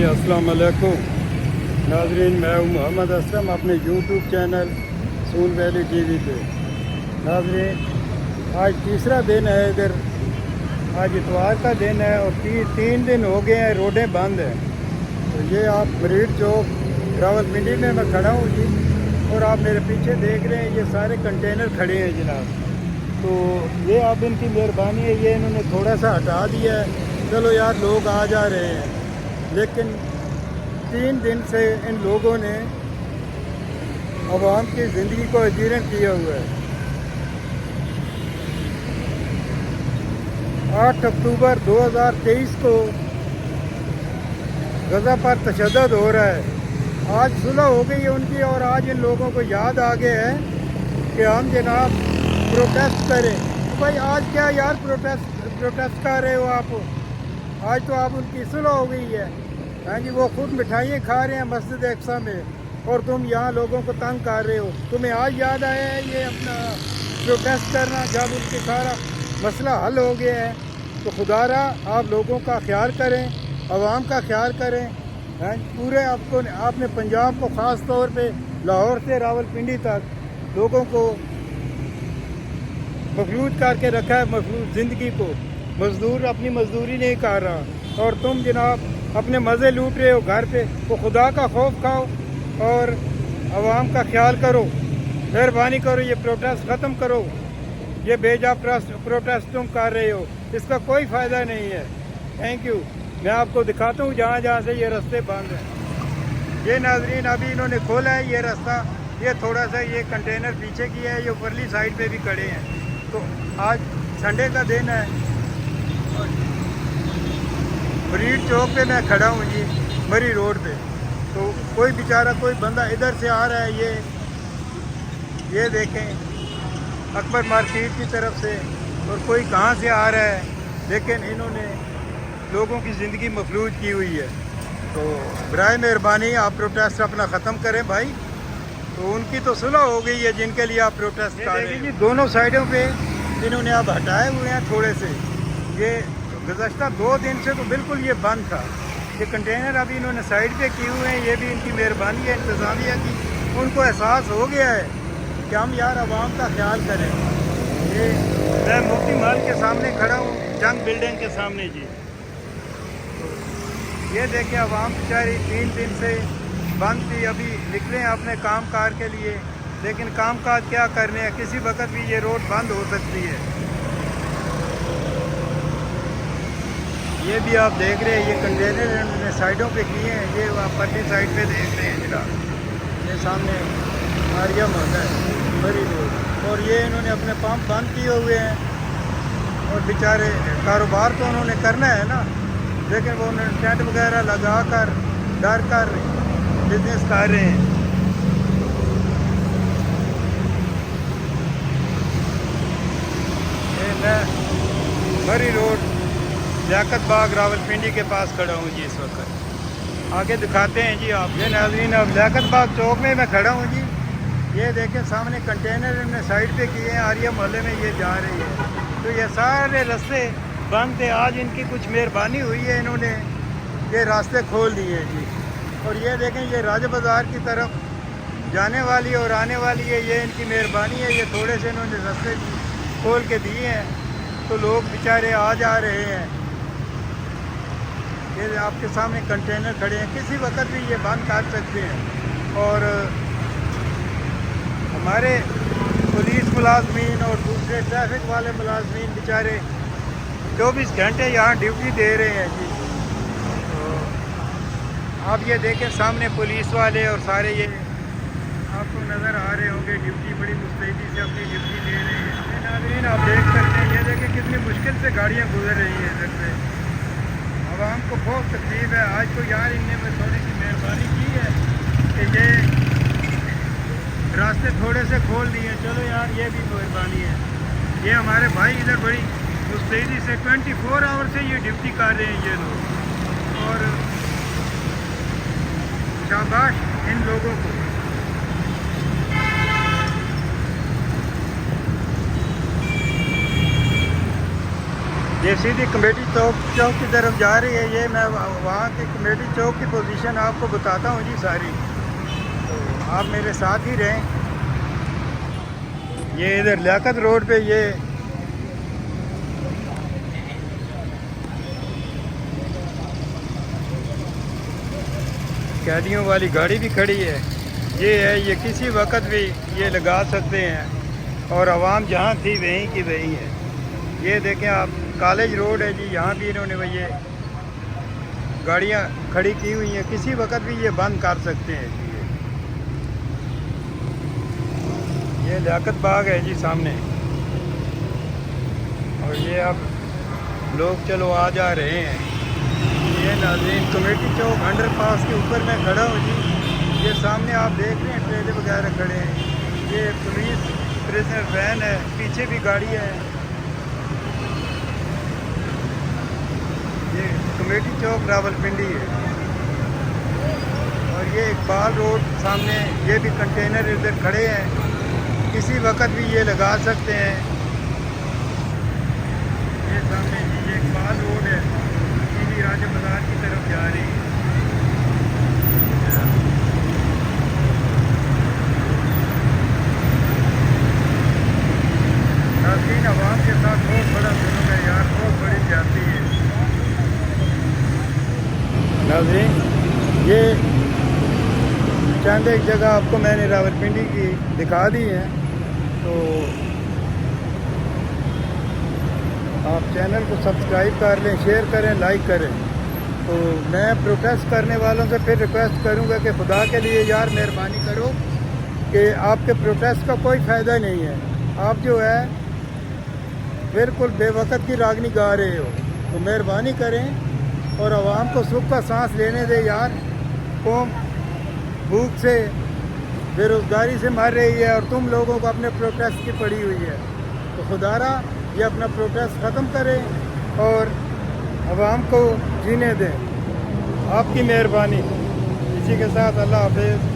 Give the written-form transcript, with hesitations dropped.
जी अस्सलाम वालेकुम नाजरीन, मैं हूँ मोहम्मद असलम अपने यूट्यूब चैनल सून वैली टीवी पे। नाजरीन, आज तीसरा दिन है इधर, आज इतवार का दिन है और तीन दिन हो गए हैं रोडें बंद हैं। तो ये आप मरीड चौक रावलपिंडी में मैं खड़ा हूँ जी, और आप मेरे पीछे देख रहे हैं ये सारे कंटेनर खड़े हैं जनाब। तो ये आप इनकी मेहरबानी है, ये इन्होंने थोड़ा सा हटा दिया है। चलो यार, लोग आ जा रहे हैं, लेकिन 3 दिन से इन लोगों ने आवाम की ज़िंदगी को अजीरन किया हुआ है। 8 अक्टूबर 2023 को गज़ा पर तशद्दुद हो रहा है। आज सुलह हो गई है उनकी, और आज इन लोगों को याद आ गया है कि हम जनाब प्रोटेस्ट करें। भाई आज क्या यार प्रोटेस्ट कर रहे हो आप? आज तो आप उनकी सुलह हो गई है। हाँ जी, वो खुद मिठाइयाँ खा रहे हैं मस्जिद अक्सा में, और तुम यहाँ लोगों को तंग कर रहे हो। तुम्हें आज याद आया है ये अपना प्रोटेस्ट करना, जब उनके सारा मसला हल हो गया है। तो खुदारा आप लोगों का ख्याल करें, आवाम का ख्याल करें। हाँ, पूरे आपने पंजाब को ख़ास तौर पे लाहौर से रावलपिंडी तक लोगों को मफलूज करके रखा है, मफलूज ज़िंदगी को। मज़दूर अपनी मज़दूरी नहीं कर रहा, और तुम जनाब अपने मज़े लूट रहे हो घर पे। तो खुदा का खौफ खाओ और आवाम का ख्याल करो, मेहरबानी करो, ये प्रोटेस्ट ख़त्म करो। ये बेजा प्रोटेस्ट तुम कर रहे हो, इसका कोई फ़ायदा नहीं है। Thank you. मैं आपको दिखाता हूँ जहाँ जहाँ से ये रास्ते बंद हैं। ये नाजरीन अभी इन्होंने खोला है ये रास्ता, ये थोड़ा सा ये कंटेनर पीछे किया है, ये ऊपरली साइड पे भी खड़े हैं। तो आज संडे का दिन है, मरीड चौक पे मैं खड़ा हूँ जी, मरी रोड पे। तो कोई बेचारा कोई बंदा इधर से आ रहा है, ये देखें अकबर मार्केट की तरफ से, और कोई कहाँ से आ रहा है, लेकिन इन्होंने लोगों की ज़िंदगी मफलूज की हुई है। तो बराए मेहरबानी आप प्रोटेस्ट अपना ख़त्म करें भाई। तो उनकी तो सुलह हो गई है जिनके लिए आप प्रोटेस्ट कर रहे हैं। दोनों साइडों पे इन्होंने अब हटाए हुए हैं थोड़े से। ये गुज़श्ता 2 दिन से तो बिल्कुल ये बंद था। ये कंटेनर अभी इन्होंने साइड पे किए हुए हैं, ये भी इनकी मेहरबानी है इंतज़ामिया की। उनको एहसास हो गया है कि हम यार आवाम का ख्याल करें। ये मैं मुफ्ती महल के सामने खड़ा हूँ, जंग बिल्डिंग के सामने जी। ये देखें आवाम बेचारी 3 दिन से बंद थी, अभी निकले हैं अपने काम कार के लिए, लेकिन काम काज क्या करने हैं, किसी वक्त भी ये रोड बंद हो सकती है। ये भी आप देख रहे हैं, ये कंटेनर इन्होंने साइडों पे किए हैं। ये आप पल्ली साइड पे देख रहे हैं जरा, ये सामने आर्या मोहल्ला है बड़ी रोड, और ये इन्होंने अपने पंप बंद किए हुए हैं। और बेचारे कारोबार तो उन्होंने करना है ना, लेकिन वो उन्होंने टेंट वगैरह लगा कर डर कर बिजनेस कर रहे हैं। ये मैं मरी रोड लियाकत बाग रावलपिंडी के पास खड़ा हूँ जी इस वक्त। आगे दिखाते हैं जी आप। ये नाज़रीन अब लियाकत बाग चौक में मैं खड़ा हूँ जी। ये देखें सामने कंटेनर इन्होंने साइड पे किए हैं, आर्या मोहल्ले में ये जा रही है। तो ये सारे रास्ते बंद थे, आज इनकी कुछ मेहरबानी हुई है, इन्होंने ये रास्ते खोल दिए जी। और ये देखें ये राजा बाज़ार की तरफ जाने वाली और आने वाली है, ये इनकी मेहरबानी है। ये थोड़े से इन्होंने रास्ते खोल के दिए हैं, तो लोग बेचारे आ जा रहे हैं। ये आपके सामने कंटेनर खड़े हैं, किसी वक्त भी ये बंद कर सकते हैं। और हमारे पुलिस मुलाजमीन और दूसरे ट्रैफिक वाले मुलाजमीन बेचारे 24 घंटे यहाँ ड्यूटी दे रहे हैं जी। तो आप ये देखें सामने पुलिस वाले और सारे ये आपको नज़र आ रहे होंगे, ड्यूटी बड़ी मुस्तैदी से अपनी ड्यूटी दे रहे हैं। नाज़रीन आप देख सकते हैं, ये देखें कितनी मुश्किल से गाड़ियाँ गुजर रही हैं इधर से। आवाम को बहुत तकलीफ है। आज तो यार इनने थोड़ी सी मेहरबानी की है कि ये रास्ते थोड़े से खोल दिए। चलो यार, ये भी मेहरबानी है। ये हमारे भाई इधर बड़ी मुस्तैदी से 24 आवर से ये ड्यूटी कर रहे हैं ये लोग, और शाबाश इन लोगों को। یہ سیدھی کمیٹی چوک کی طرف جا رہی ہے. یہ میں وہاں کی کمیٹی چوک کی پوزیشن آپ کو بتاتا ہوں جی ساری. تو آپ میرے ساتھ ہی رہیں. یہ ادھر لیاقت روڈ پہ یہ قیدیوں والی گاڑی بھی کھڑی ہے. یہ ہے یہ کسی وقت بھی یہ لگا سکتے ہیں اور عوام جہاں تھی وہیں کی وہیں ہے. یہ دیکھیں آپ کالج روڈ ہے جی. یہاں بھی انہوں نے یہ گاڑیاں کھڑی کی ہوئی ہیں. کسی وقت بھی یہ بند کر سکتے ہیں جی. یہ لیاقت باغ ہے جی سامنے. اور یہ اب لوگ چلو آ جا رہے ہیں. یہ ناظرین کمیٹی چوک انڈر پاس کے اوپر میں کھڑا ہوں جی. یہ سامنے آپ دیکھ رہے ہیں ٹریلے وغیرہ کھڑے ہیں. یہ پولیس پریزنر وین ہے. پیچھے بھی گاڑی ہے. یہ کمیٹی چوک راولپنڈی ہے. اور یہ اقبال روڈ سامنے یہ بھی کنٹینر ادھر کھڑے ہیں. کسی وقت بھی یہ لگا سکتے ہیں. یہ سامنے یہ اقبال روڈ ہے. یہ بھی راجہ بازار کی طرف جا رہی ہے. ناظرین عوام کے ساتھ بہت بڑا ظلم ہے یار. بہت بڑی زیادتی ہے. ناظرین یہ چند ایک جگہ آپ کو میں نے راولپنڈی کی دکھا دی ہے. تو آپ چینل کو سبسکرائب کر لیں, شیئر کریں, لائک کریں. تو میں پروٹیسٹ کرنے والوں سے پھر ریکویسٹ کروں گا کہ خدا کے لیے یار مہربانی کرو کہ آپ کے پروٹیسٹ کا کوئی فائدہ نہیں ہے. آپ جو ہے بالکل بے وقت کی راگنی گا رہے ہو. تو مہربانی کریں اور عوام کو سکھ کا سانس لینے دے یار. قوم بھوک سے بے روزگاری سے مر رہی ہے اور تم لوگوں کو اپنے پروٹیسٹ کی پڑی ہوئی ہے. تو خدا را یہ اپنا پروٹیسٹ ختم کریں اور عوام کو جینے دیں. آپ کی مہربانی. اسی کے ساتھ اللہ حافظ.